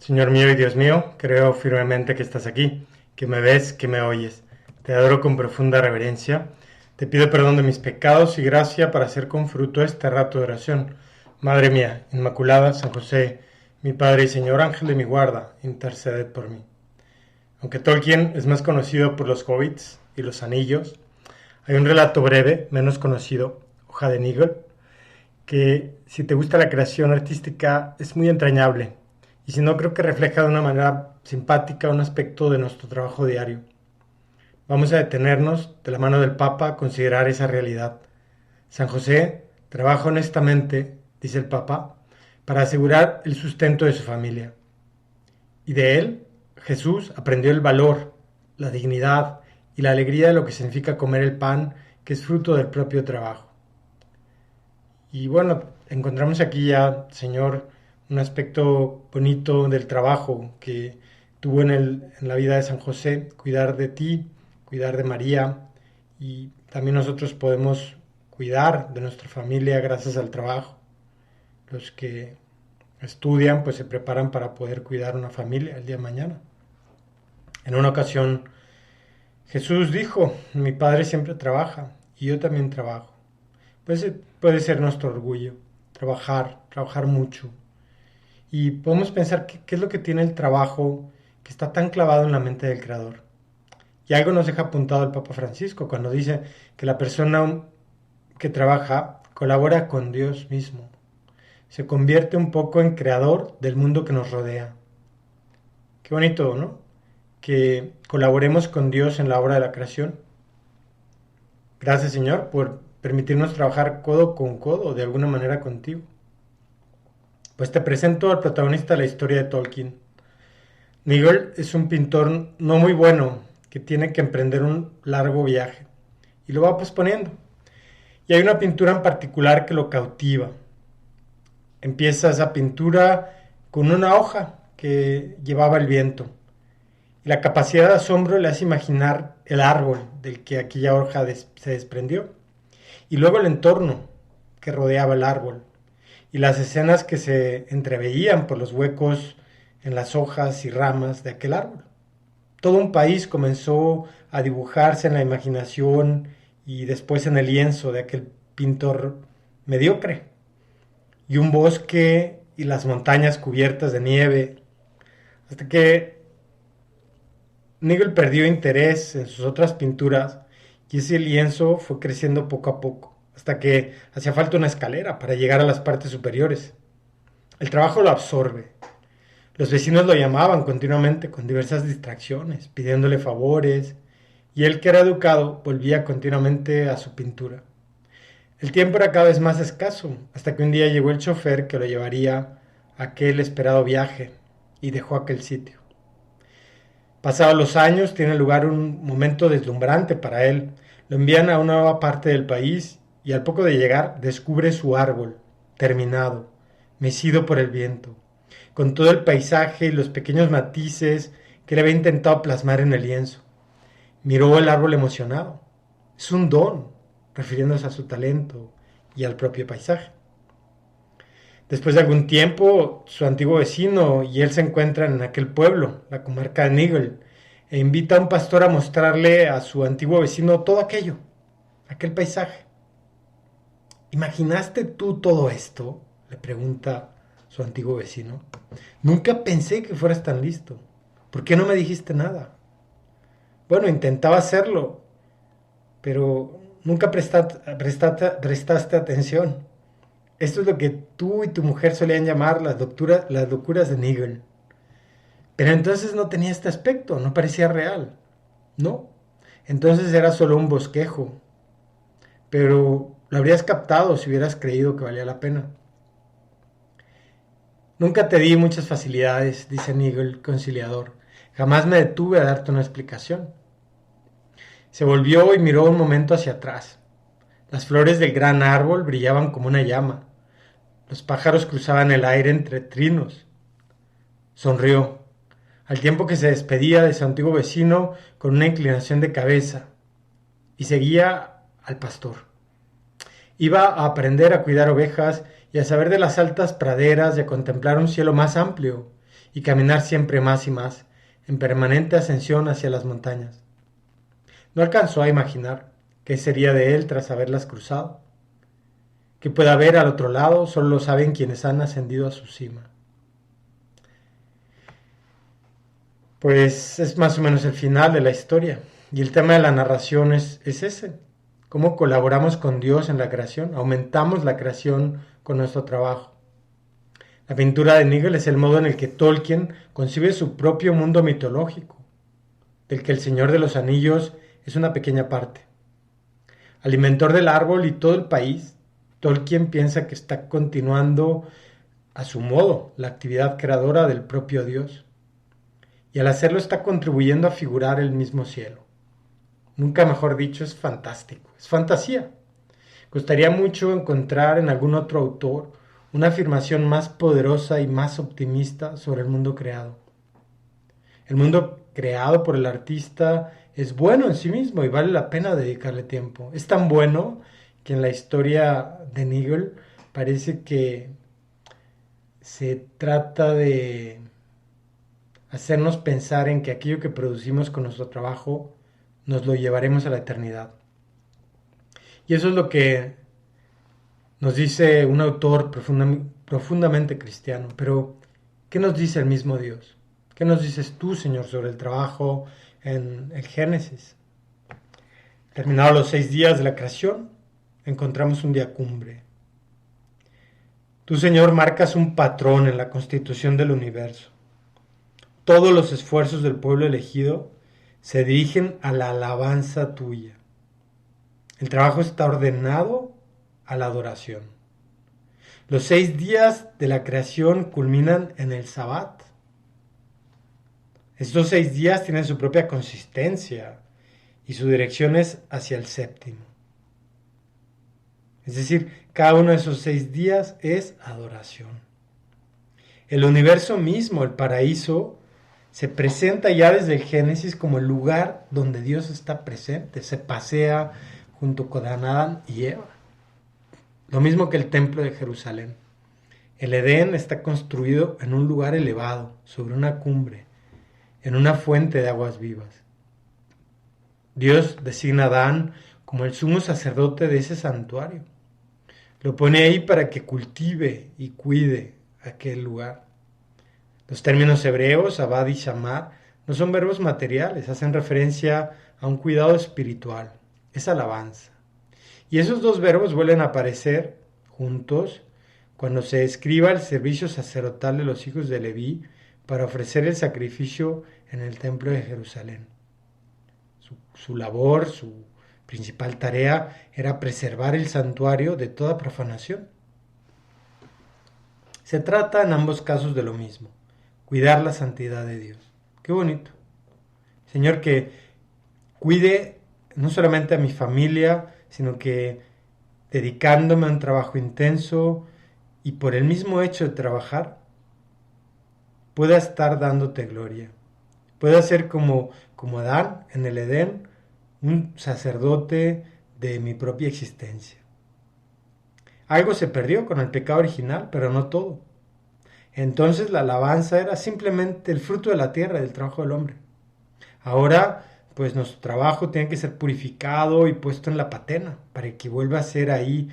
Señor mío y Dios mío, creo firmemente que estás aquí, que me ves, que me oyes. Te adoro con profunda reverencia. Te pido perdón de mis pecados y gracia para hacer con fruto este rato de oración. Madre mía, Inmaculada, San José, mi Padre y Señor, ángel de mi guarda, interceded por mí. Aunque Tolkien es más conocido por los hobbits y los anillos, hay un relato breve, menos conocido, Hoja de Nigel, que si te gusta la creación artística es muy entrañable y si no creo que refleja de una manera simpática un aspecto de nuestro trabajo diario. Vamos a detenernos de la mano del Papa a considerar esa realidad. San José trabaja honestamente, dice el Papa, para asegurar el sustento de su familia. Y de él, Jesús aprendió el valor, la dignidad y la alegría de lo que significa comer el pan que es fruto del propio trabajo. Y bueno, encontramos aquí ya, Señor, un aspecto bonito del trabajo que tuvo en la vida de San José, cuidar de ti, cuidar de María, y también nosotros podemos cuidar de nuestra familia gracias al trabajo. Los que estudian pues se preparan para poder cuidar una familia el día de mañana. En una ocasión Jesús dijo, mi Padre siempre trabaja y yo también trabajo. Pues puede ser nuestro orgullo, trabajar mucho. Y podemos pensar qué es lo que tiene el trabajo que está tan clavado en la mente del Creador. Y algo nos deja apuntado el Papa Francisco cuando dice que la persona que trabaja colabora con Dios mismo. Se convierte un poco en creador del mundo que nos rodea. Qué bonito, ¿no? Que colaboremos con Dios en la obra de la creación. Gracias, Señor, por permitirnos trabajar codo con codo, de alguna manera contigo. Pues te presento al protagonista de la historia de Tolkien. Nigel es un pintor no muy bueno que tiene que emprender un largo viaje y lo va posponiendo. Y hay una pintura en particular que lo cautiva. Empieza esa pintura con una hoja que llevaba el viento. Y la capacidad de asombro le hace imaginar el árbol del que aquella hoja se desprendió. Y luego el entorno que rodeaba el árbol. Y las escenas que se entreveían por los huecos en las hojas y ramas de aquel árbol. Todo un país comenzó a dibujarse en la imaginación y después en el lienzo de aquel pintor mediocre. Y un bosque y las montañas cubiertas de nieve, hasta que Nigel perdió interés en sus otras pinturas y ese lienzo fue creciendo poco a poco, hasta que hacía falta una escalera para llegar a las partes superiores. El trabajo lo absorbe. Los vecinos lo llamaban continuamente con diversas distracciones, pidiéndole favores, y él, que era educado, volvía continuamente a su pintura. El tiempo era cada vez más escaso, hasta que un día llegó el chofer que lo llevaría a aquel esperado viaje, y dejó aquel sitio. Pasados los años, tiene lugar un momento deslumbrante para él. Lo envían a una nueva parte del país, y al poco de llegar descubre su árbol, terminado, mecido por el viento, con todo el paisaje y los pequeños matices que le había intentado plasmar en el lienzo. Miró el árbol emocionado. Es un don, refiriéndose a su talento y al propio paisaje. Después de algún tiempo, su antiguo vecino y él se encuentran en aquel pueblo, la comarca de Nigel, e invita a un pastor a mostrarle a su antiguo vecino todo aquello, aquel paisaje. ¿Imaginaste tú todo esto?, le pregunta su antiguo vecino. Nunca pensé que fueras tan listo. ¿Por qué no me dijiste nada? Bueno, intentaba hacerlo, pero nunca prestaste atención. Esto es lo que tú y tu mujer solían llamar las locuras de Nigel. Pero entonces no tenía este aspecto, no parecía real. No, entonces era solo un bosquejo. Pero lo habrías captado si hubieras creído que valía la pena. Nunca te di muchas facilidades, dice Nigel, conciliador. Jamás me detuve a darte una explicación. Se volvió y miró un momento hacia atrás. Las flores del gran árbol brillaban como una llama. Los pájaros cruzaban el aire entre trinos. Sonrió, al tiempo que se despedía de su antiguo vecino con una inclinación de cabeza, y seguía al pastor. Iba a aprender a cuidar ovejas y a saber de las altas praderas y a contemplar un cielo más amplio y caminar siempre más y más, en permanente ascensión hacia las montañas. No alcanzó a imaginar qué sería de él tras haberlas cruzado. ¿Qué puede haber al otro lado? Solo lo saben quienes han ascendido a su cima. Pues es más o menos el final de la historia. Y el tema de la narración es ese. ¿Cómo colaboramos con Dios en la creación? Aumentamos la creación con nuestro trabajo. La pintura de Nigel es el modo en el que Tolkien concibe su propio mundo mitológico, del que el Señor de los Anillos es una pequeña parte. Al inventor del árbol y todo el país, Tolkien piensa que está continuando a su modo la actividad creadora del propio Dios. Y al hacerlo está contribuyendo a figurar el mismo cielo. Nunca mejor dicho, es fantástico, es fantasía. Costaría mucho encontrar en algún otro autor una afirmación más poderosa y más optimista sobre el mundo creado. El mundo creado por el artista es bueno en sí mismo y vale la pena dedicarle tiempo. Es tan bueno que en la historia de Nigel parece que se trata de hacernos pensar en que aquello que producimos con nuestro trabajo nos lo llevaremos a la eternidad. Y eso es lo que nos dice un autor profundamente cristiano. Pero, ¿qué nos dice el mismo Dios? ¿Qué nos dices tú, Señor, sobre el trabajo en el Génesis? Terminados los 6 días de la creación, encontramos un día cumbre. Tú, Señor, marcas un patrón en la constitución del universo. Todos los esfuerzos del pueblo elegido se dirigen a la alabanza tuya. El trabajo está ordenado a la adoración. Los 6 días de la creación culminan en el Sabbat. Estos 6 días tienen su propia consistencia y su dirección es hacia el séptimo. Es decir, cada uno de esos 6 días es adoración. El universo mismo, el paraíso, se presenta ya desde el Génesis como el lugar donde Dios está presente, se pasea junto con Adán y Eva. Lo mismo que el templo de Jerusalén. El Edén está construido en un lugar elevado, sobre una cumbre, en una fuente de aguas vivas. Dios designa a Adán como el sumo sacerdote de ese santuario. Lo pone ahí para que cultive y cuide aquel lugar. Los términos hebreos, abad y shamar, no son verbos materiales, hacen referencia a un cuidado espiritual, es alabanza. Y esos dos verbos vuelven a aparecer juntos cuando se describa el servicio sacerdotal de los hijos de Leví para ofrecer el sacrificio en el templo de Jerusalén. Su labor, su principal tarea era preservar el santuario de toda profanación. Se trata en ambos casos de lo mismo, cuidar la santidad de Dios. Qué bonito. Señor, que cuide no solamente a mi familia, sino que dedicándome a un trabajo intenso y por el mismo hecho de trabajar, pueda estar dándote gloria. Pueda ser como Adán en el Edén, un sacerdote de mi propia existencia. Algo se perdió con el pecado original, pero no todo. Entonces la alabanza era simplemente el fruto de la tierra, del trabajo del hombre. Ahora, pues nuestro trabajo tiene que ser purificado y puesto en la patena, para que vuelva a ser ahí,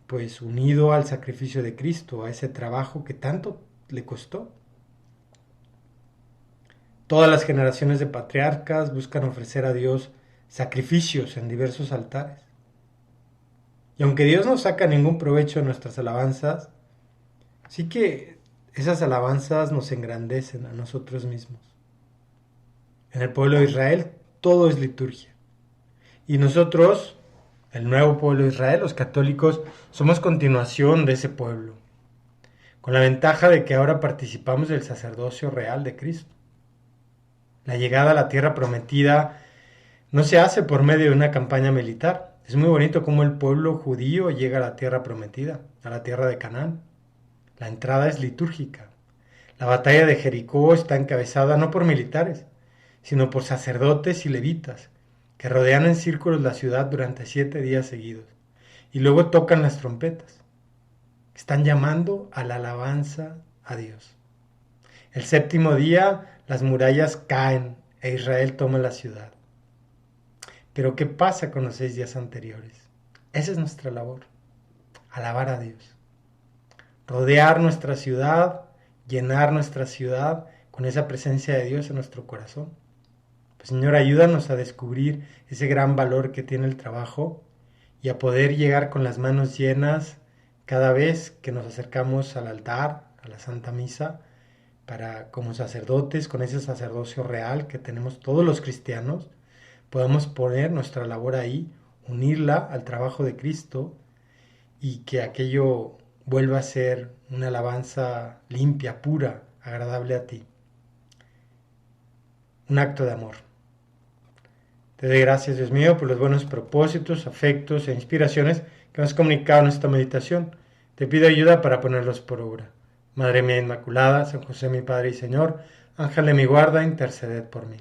pues unido al sacrificio de Cristo, a ese trabajo que tanto le costó. Todas las generaciones de patriarcas buscan ofrecer a Dios sacrificios en diversos altares. Y aunque Dios no saca ningún provecho de nuestras alabanzas, sí que esas alabanzas nos engrandecen a nosotros mismos. En el pueblo de Israel todo es liturgia. Y nosotros, el nuevo pueblo de Israel, los católicos, somos continuación de ese pueblo, con la ventaja de que ahora participamos del sacerdocio real de Cristo. La llegada a la tierra prometida no se hace por medio de una campaña militar. Es muy bonito cómo el pueblo judío llega a la tierra prometida, a la tierra de Canaán. La entrada es litúrgica. La batalla de Jericó está encabezada no por militares, sino por sacerdotes y levitas, que rodean en círculos la ciudad durante 7 días seguidos, y luego tocan las trompetas. Están llamando a la alabanza a Dios. El séptimo día las murallas caen e Israel toma la ciudad. Pero ¿qué pasa con los 6 días anteriores? Esa es nuestra labor, alabar a Dios. Rodear nuestra ciudad, llenar nuestra ciudad con esa presencia de Dios en nuestro corazón. Pues, Señor, ayúdanos a descubrir ese gran valor que tiene el trabajo y a poder llegar con las manos llenas cada vez que nos acercamos al altar, a la Santa Misa, para como sacerdotes, con ese sacerdocio real que tenemos todos los cristianos, podamos poner nuestra labor ahí, unirla al trabajo de Cristo y que aquello vuelva a ser una alabanza limpia, pura, agradable a ti. Un acto de amor. Te doy gracias, Dios mío, por los buenos propósitos, afectos e inspiraciones que nos has comunicado en esta meditación. Te pido ayuda para ponerlos por obra. Madre mía Inmaculada, San José mi Padre y Señor, Ángel de mi guarda, interceded por mí.